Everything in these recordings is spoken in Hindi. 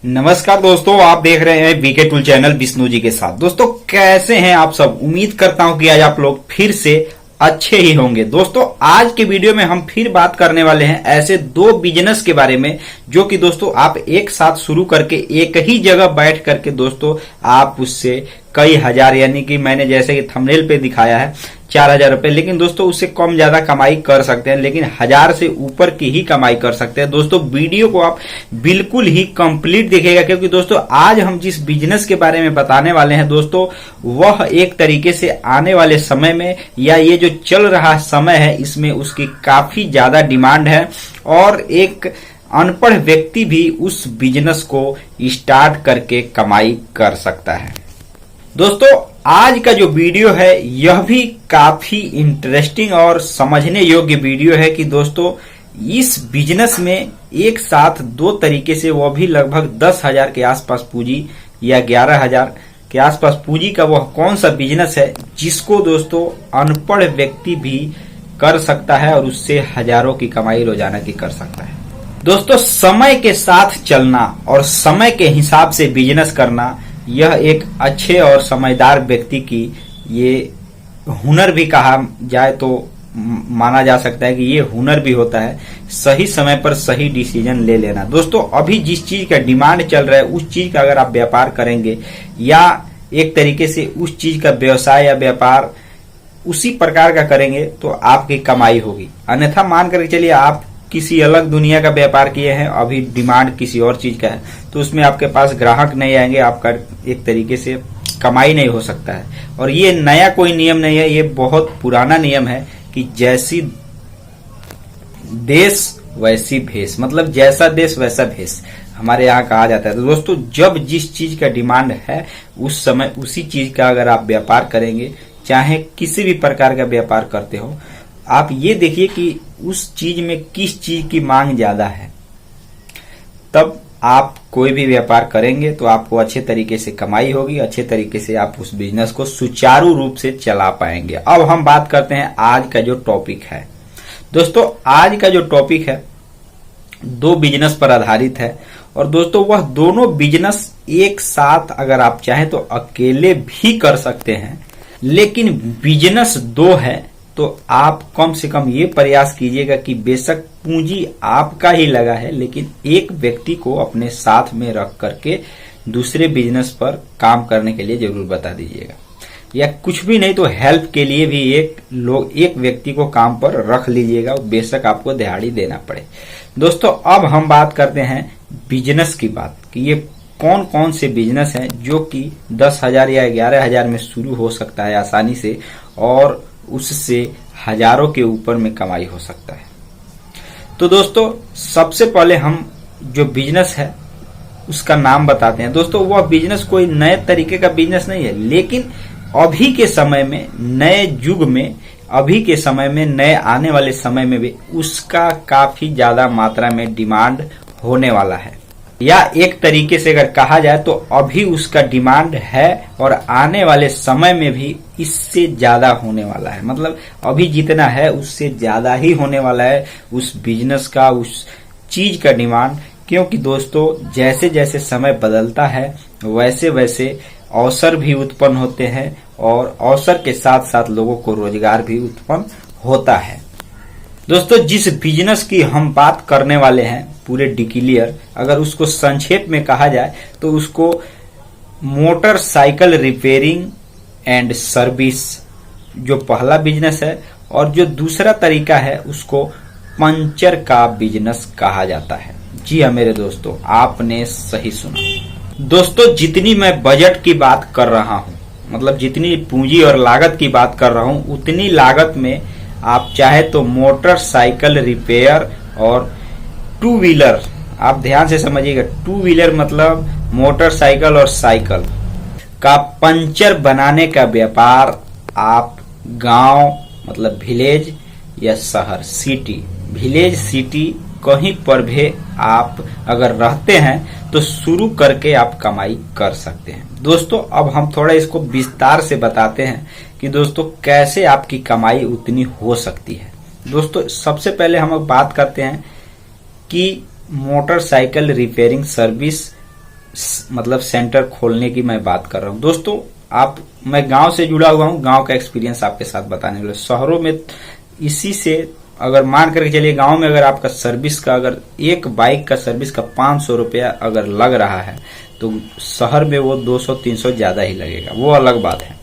नमस्कार दोस्तों, आप देख रहे हैं VK tool channel Vishnu ji के साथ। दोस्तों कैसे हैं आप सब? उम्मीद करता हूं कि आज आप लोग फिर से अच्छे ही होंगे। दोस्तों आज के वीडियो में हम फिर बात करने वाले हैं ऐसे दो बिजनेस के बारे में जो कि दोस्तों आप एक साथ शुरू करके एक ही जगह बैठ करके दोस्तों आप उससे कई हजार, यानी कि मैंने जैसे कि थंबनेल पे दिखाया है 4,000 रुपए, लेकिन दोस्तों उससे कम ज्यादा कमाई कर सकते हैं, लेकिन 1,000 से ऊपर की ही कमाई कर सकते हैं। दोस्तों वीडियो को आप बिल्कुल ही कंप्लीट देखिएगा, क्योंकि दोस्तों आज हम जिस बिजनेस के बारे में बताने वाले हैं दोस्तों वह एक तरीके से आने वाले समय में या ये जो चल रहा समय है इसमें उसकी काफी ज्यादा डिमांड है और एक अनपढ़ व्यक्ति भी उस बिजनेस को स्टार्ट करके कमाई कर सकता है। दोस्तों आज का जो वीडियो है यह भी काफी इंटरेस्टिंग और समझने योग्य वीडियो है कि दोस्तों इस बिजनेस में एक साथ दो तरीके से, वह भी लगभग 10,000 के आसपास पूंजी या 11,000 के आसपास पूंजी का वह कौन सा बिजनेस है जिसको दोस्तों अनपढ़ व्यक्ति भी कर सकता है और उससे हजारों की कमाई रोजाना की कर सकता है। दोस्तों समय के साथ चलना और समय के हिसाब से बिजनेस करना यह एक अच्छे और समझदार व्यक्ति की ये हुनर भी कहा जाए तो माना जा सकता है कि ये हुनर भी होता है, सही समय पर सही डिसीजन ले लेना। दोस्तों अभी जिस चीज का डिमांड चल रहा है उस चीज का अगर आप व्यापार करेंगे या एक तरीके से उस चीज का व्यवसाय या व्यापार उसी प्रकार का करेंगे तो आपकी कमाई होगी। अन्यथा मान करके चलिए आप किसी अलग दुनिया का व्यापार किए हैं, अभी डिमांड किसी और चीज का है तो उसमें आपके पास ग्राहक नहीं आएंगे, आपका एक तरीके से कमाई नहीं हो सकता है। और ये नया कोई नियम नहीं है, ये बहुत पुराना नियम है कि जैसी देश वैसी भेष, मतलब जैसा देश वैसा भेष हमारे यहाँ कहा जाता है। तो दोस्तों जब जिस चीज का डिमांड है उस समय उसी चीज का अगर आप व्यापार करेंगे, चाहे किसी भी प्रकार का व्यापार करते हो, आप ये देखिए कि उस चीज में किस चीज की मांग ज्यादा है, तब आप कोई भी व्यापार करेंगे तो आपको अच्छे तरीके से कमाई होगी, अच्छे तरीके से आप उस बिजनेस को सुचारू रूप से चला पाएंगे। अब हम बात करते हैं आज का जो टॉपिक है। दोस्तों आज का जो टॉपिक है दो बिजनेस पर आधारित है और दोस्तों वह दोनों बिजनेस एक साथ अगर आप चाहें तो अकेले भी कर सकते हैं, लेकिन बिजनेस दो है तो आप कम से कम ये प्रयास कीजिएगा कि बेशक पूंजी आपका ही लगा है लेकिन एक व्यक्ति को अपने साथ में रख करके दूसरे बिजनेस पर काम करने के लिए जरूर बता दीजिएगा, या कुछ भी नहीं तो हेल्प के लिए भी एक व्यक्ति को काम पर रख लीजिएगा, बेशक आपको दिहाड़ी देना पड़े। दोस्तों अब हम बात करते हैं बिजनेस की बात कि ये कौन कौन से बिजनेस हैं जो कि 10,000 या 11,000 में शुरू हो सकता है आसानी से और उससे हजारों के ऊपर में कमाई हो सकता है। तो दोस्तों सबसे पहले हम जो बिजनेस है उसका नाम बताते हैं। दोस्तों वह बिजनेस कोई नए तरीके का बिजनेस नहीं है, लेकिन अभी के समय में, नए युग में, अभी के समय में, नए आने वाले समय में भी उसका काफी ज्यादा मात्रा में डिमांड होने वाला है, या एक तरीके से अगर कहा जाए तो अभी उसका डिमांड है और आने वाले समय में भी इससे ज्यादा होने वाला है। मतलब अभी जितना है उससे ज्यादा ही होने वाला है उस बिजनेस का, उस चीज का डिमांड, क्योंकि दोस्तों जैसे जैसे समय बदलता है वैसे वैसे अवसर भी उत्पन्न होते हैं और अवसर के साथ साथ लोगों को रोजगार भी उत्पन्न होता है। दोस्तों जिस बिजनेस की हम बात करने वाले हैं पूरे डिक्लेयर, अगर उसको संक्षेप में कहा जाए तो उसको मोटरसाइकिल रिपेयरिंग एंड सर्विस जो पहला बिजनेस है, और जो दूसरा तरीका है उसको पंचर का बिजनेस कहा जाता है। जी हाँ मेरे दोस्तों, आपने सही सुना। दोस्तों जितनी मैं बजट की बात कर रहा हूँ, मतलब जितनी पूंजी और लागत की बात कर रहा हूँ, उतनी लागत में आप चाहे तो मोटरसाइकिल रिपेयर और टू व्हीलर, आप ध्यान से समझिएगा, टू व्हीलर मतलब मोटरसाइकिल और साइकिल का पंचर बनाने का व्यापार आप गांव मतलब विलेज या शहर सिटी, विलेज सिटी कहीं पर भी आप अगर रहते हैं तो शुरू करके आप कमाई कर सकते हैं। दोस्तों अब हम थोड़ा इसको विस्तार से बताते हैं कि दोस्तों कैसे आपकी कमाई उतनी हो सकती है। दोस्तों सबसे पहले हम बात करते हैं कि मोटरसाइकिल रिपेयरिंग सर्विस मतलब सेंटर खोलने की मैं बात कर रहा हूं। दोस्तों मैं गांव से जुड़ा हुआ हूं, गांव का एक्सपीरियंस आपके साथ बताने वाला। शहरों में इसी से अगर मान करके चलिए, गांव में अगर आपका सर्विस का, अगर एक बाइक का सर्विस का 500 रुपया अगर लग रहा है, तो शहर में वो 200-300 ज्यादा ही लगेगा, वो अलग बात है।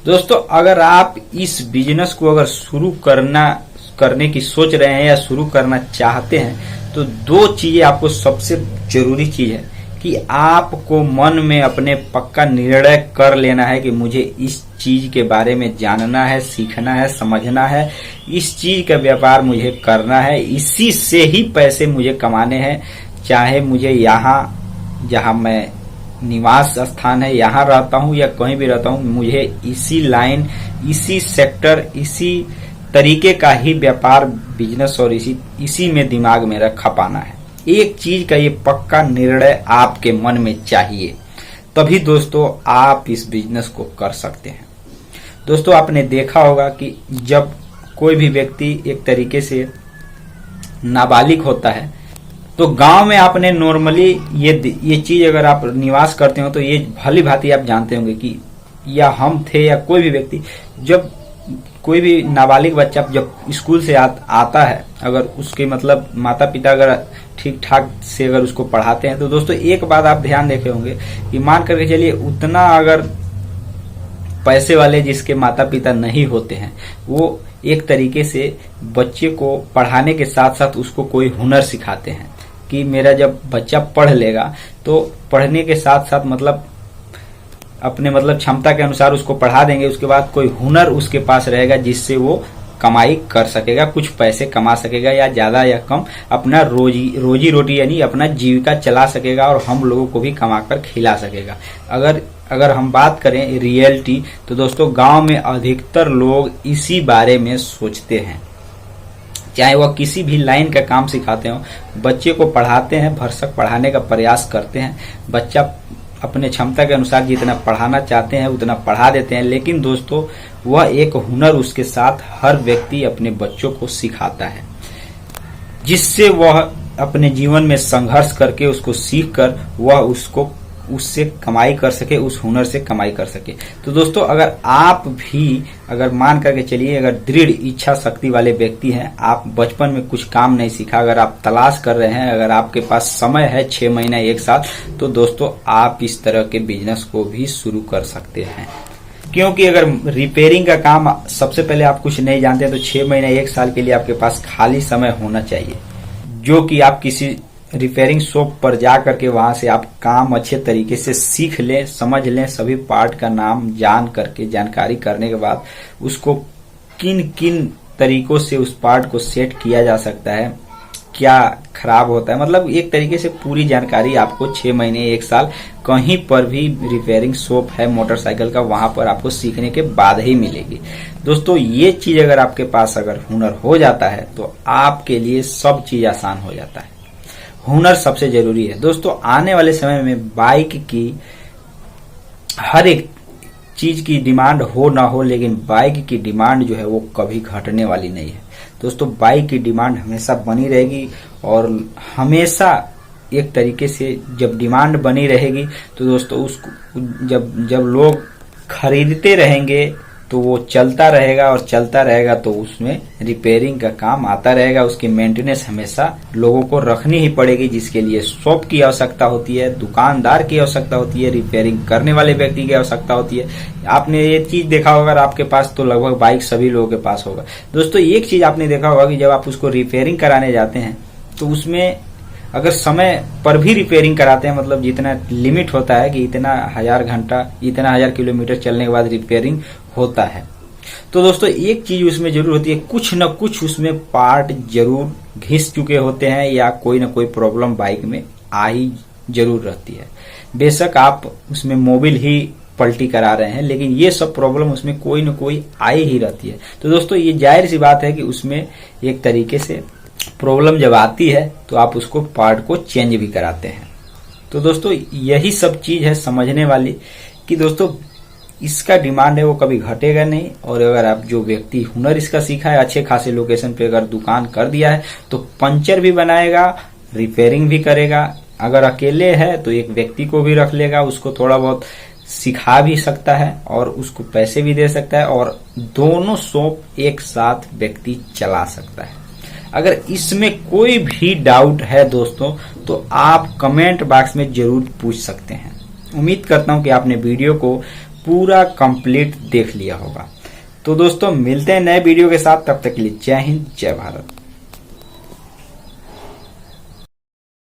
दोस्तों अगर आप इस बिजनेस को अगर शुरू करने की सोच रहे हैं या शुरू करना चाहते हैं, तो 2 चीजें आपको सबसे जरूरी चीज है कि आपको मन में अपने पक्का निर्णय कर लेना है कि मुझे इस चीज के बारे में जानना है, सीखना है, समझना है, इस चीज का व्यापार मुझे करना है, इसी से ही पैसे मुझे कमाने हैं। चाहे मुझे यहाँ जहाँ मैं निवास स्थान है यहाँ रहता हूँ या कहीं भी रहता हूँ, मुझे इसी लाइन, इसी सेक्टर, इसी तरीके का ही व्यापार, बिजनेस और इसी में दिमाग मेरा खपाना है। एक चीज का ये पक्का निर्णय आपके मन में चाहिए, तभी दोस्तों आप इस बिजनेस को कर सकते हैं। दोस्तों आपने देखा होगा कि जब कोई भी व्यक्ति एक तरीके से नाबालिग होता है, तो गांव में आपने नॉर्मली ये चीज अगर आप निवास करते हो तो ये भली भांति आप जानते होंगे कि या हम थे या कोई भी व्यक्ति, जब कोई भी नाबालिग बच्चा जब स्कूल से आता है, अगर उसके मतलब माता पिता अगर ठीक ठाक से अगर उसको पढ़ाते हैं, तो दोस्तों एक बात आप ध्यान देखे होंगे कि मान करके चलिए उतना अगर पैसे वाले जिसके माता पिता नहीं होते हैं, वो एक तरीके से बच्चे को पढ़ाने के साथ साथ उसको कोई हुनर सिखाते हैं कि मेरा जब बच्चा पढ़ लेगा तो पढ़ने के साथ साथ मतलब अपने मतलब क्षमता के अनुसार उसको पढ़ा देंगे, उसके बाद कोई हुनर उसके पास रहेगा जिससे वो कमाई कर सकेगा, कुछ पैसे कमा सकेगा, या ज्यादा या कम अपना रोजी रोटी यानी अपना जीविका चला सकेगा और हम लोगों को भी कमाकर खिला सकेगा। अगर हम बात करें रियलिटी, तो दोस्तों गांव में अधिकतर लोग इसी बारे में सोचते हैं। चाहे वह किसी भी लाइन का काम सिखाते हो, बच्चे को पढ़ाते हैं, भरसक पढ़ाने का प्रयास करते हैं, बच्चा अपने क्षमता के अनुसार जितना पढ़ाना चाहते हैं उतना पढ़ा देते हैं। लेकिन दोस्तों वह एक हुनर उसके साथ हर व्यक्ति अपने बच्चों को सिखाता है, जिससे वह अपने जीवन में संघर्ष करके उसको सीख कर वह उससे कमाई कर सके, उस हुनर से कमाई कर सके। तो दोस्तों अगर आप भी अगर मान करके चलिए, अगर दृढ़ इच्छा शक्ति वाले व्यक्ति हैं, आप बचपन में कुछ काम नहीं सीखा, अगर आप तलाश कर रहे हैं, अगर आपके पास समय है 6 महीना 1 साल, तो दोस्तों आप इस तरह के बिजनेस को भी शुरू कर सकते हैं। क्योंकि अगर रिपेयरिंग का काम सबसे पहले आप कुछ नहीं जानते, तो 6 महीना 1 साल के लिए आपके पास खाली समय होना चाहिए, जो कि आप किसी रिपेयरिंग शॉप पर जा करके वहां से आप काम अच्छे तरीके से सीख लें, समझ लें, सभी पार्ट का नाम जान करके जानकारी करने के बाद उसको किन किन तरीकों से उस पार्ट को सेट किया जा सकता है, क्या खराब होता है, मतलब एक तरीके से पूरी जानकारी आपको 6 महीने 1 साल कहीं पर भी रिपेयरिंग शॉप है मोटरसाइकिल का, वहां पर आपको सीखने के बाद ही मिलेगी। दोस्तों ये चीज अगर आपके पास अगर हुनर हो जाता है तो आपके लिए सब चीज आसान हो जाता है। हुनर सबसे जरूरी है। दोस्तों आने वाले समय में बाइक की हर एक चीज की डिमांड हो ना हो, लेकिन बाइक की डिमांड जो है वो कभी घटने वाली नहीं है। दोस्तों बाइक की डिमांड हमेशा बनी रहेगी, और हमेशा एक तरीके से जब डिमांड बनी रहेगी तो दोस्तों उसको जब लोग खरीदते रहेंगे तो वो चलता रहेगा, और चलता रहेगा तो उसमें रिपेयरिंग का काम आता रहेगा। उसकी मेंटेनेंस हमेशा लोगों को रखनी ही पड़ेगी, जिसके लिए शॉप की आवश्यकता होती है, दुकानदार की आवश्यकता होती है, रिपेयरिंग करने वाले व्यक्ति की आवश्यकता होती है। आपने ये चीज देखा होगा आपके पास, तो लगभग बाइक सभी लोगों के पास होगा। दोस्तों एक चीज आपने देखा होगा कि जब आप उसको रिपेयरिंग कराने जाते हैं तो उसमें अगर समय पर भी रिपेयरिंग कराते हैं, मतलब जितना लिमिट होता है कि इतना 1000 घंटा, इतना 1000 किलोमीटर चलने के बाद रिपेयरिंग होता है, तो दोस्तों एक चीज उसमें जरूर होती है, कुछ न कुछ उसमें पार्ट जरूर घिस चुके होते हैं, या कोई न कोई प्रॉब्लम बाइक में आ ही जरूर रहती है। बेशक आप उसमें मोबिल ही पलटी करा रहे हैं, लेकिन ये सब प्रॉब्लम उसमें कोई न कोई आई ही रहती है। तो दोस्तों ये जाहिर सी बात है कि उसमें एक तरीके से प्रॉब्लम जब आती है तो आप उसको पार्ट को चेंज भी कराते हैं। तो दोस्तों यही सब चीज है समझने वाली कि दोस्तों इसका डिमांड है वो कभी घटेगा नहीं, और अगर आप जो व्यक्ति हुनर इसका सीखा है, अच्छे खासे लोकेशन पे अगर दुकान कर दिया है, तो पंचर भी बनाएगा, रिपेयरिंग भी करेगा, अगर अकेले है तो एक व्यक्ति को भी रख लेगा, उसको थोड़ा बहुत सिखा भी सकता है और उसको पैसे भी दे सकता है और दोनों शॉप एक साथ व्यक्ति चला सकता है। अगर इसमें कोई भी डाउट है दोस्तों तो आप कमेंट बॉक्स में जरूर पूछ सकते हैं। उम्मीद करता हूं कि आपने वीडियो को पूरा कंप्लीट देख लिया होगा। तो दोस्तों मिलते हैं नए वीडियो के साथ, तब तक के लिए जय हिंद जय भारत।